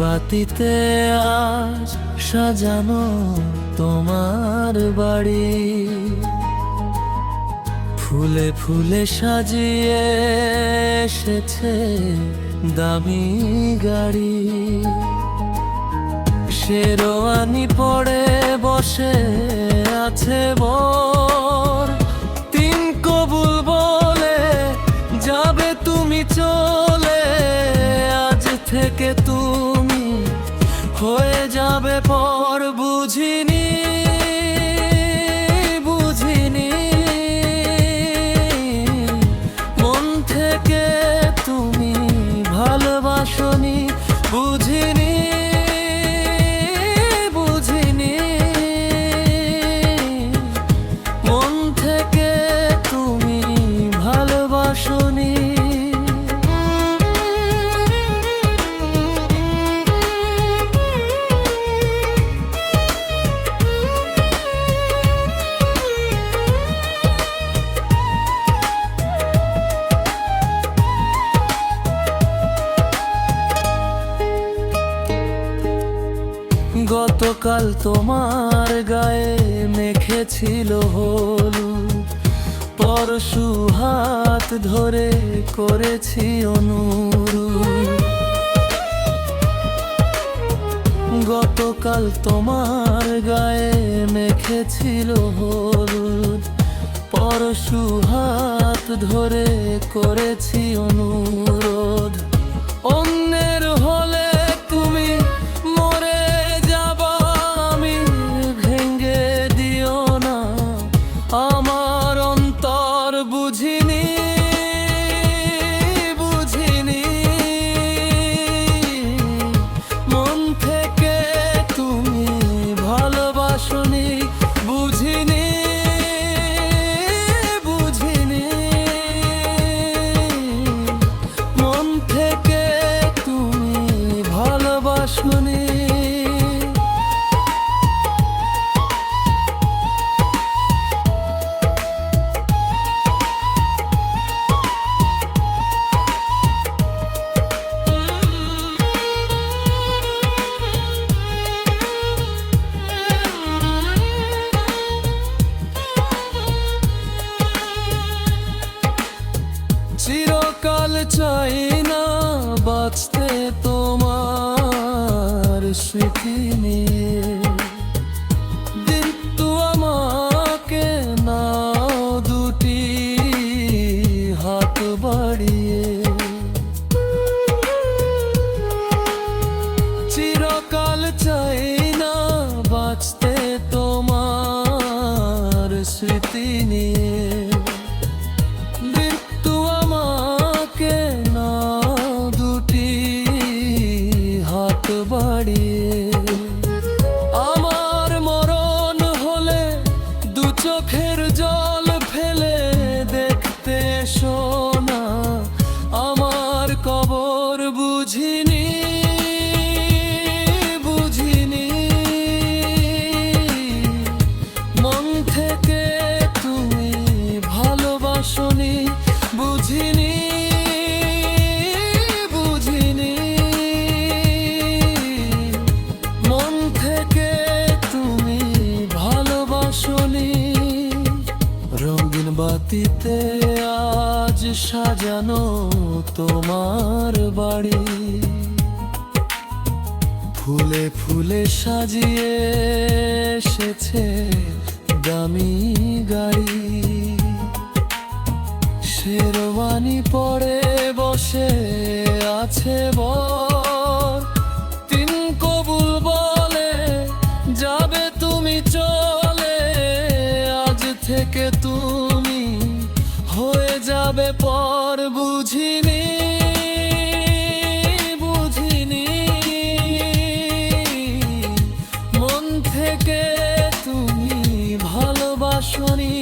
বাতিতে আজ সাজানো তোমার বাড়ি, ফুলে ফুলে সাজিয়ে এসেছে দামি গাড়ি। শেরওয়ানি পরে বসে আছে বর, তিন কবুল বলে যাবে তুমি চলে। আজ থেকে তুমি হয়ে যাবে পর, বুঝিনি বুঝিনি মন থেকে তুমি ভালোবাসনি, বুঝিনি বুঝিনি মন থেকে তুমি ভালোবাসনি। গতকাল তোমার গায়ে মেখেছিল হলুদ, পরশু হাত ধরে করেছি অনুরোধ। গতকাল তোমার গায়ে মেখেছিল হলুদ, পরশু হাত ধরে করেছি অনুরোধ। অন্যের হলে তুমি মরে যাবা, আমি ভেঙে দিও না আমার অন্তর, বুঝিনি বুঝিনি মন থেকে তুমি ভালোবাসনি, বুঝিনি বুঝিনি মন থেকে তুমি ভালোবাসনি। চিরকাল চাই না বাঁচতে তোমার স্মৃতি নিয়ে, কিন্তু আমাকে নাও দুটি হাত বাড়িয়ে। চিরকাল চাই না বাঁচতে তোমার স্মৃতি নিয়ে, আমার মরণ হলে দু চোখের জল ফেলে দেখতে শোনা আমার কবর, বুঝিনি বুঝিনি মন থেকে তুমি ভালোবাসনি, বুঝিনি বুঝিনি মন থেকে তুমি ভালোবাসনি। রঙিন বাতিতে আজ সাজানো তোমার বাড়ি, ফুলে ফুলে সাজিয়ে এসেছে দামি গাড়ি। শেরওয়ানি পরে বসে আছে বর, তিন কবুল বলে যাবে তুমি চলে। আজ থেকে তুমি হয়ে যাবে পর, বুঝিনি বুঝিনি মন থেকে তুমি ভালোবাসনি।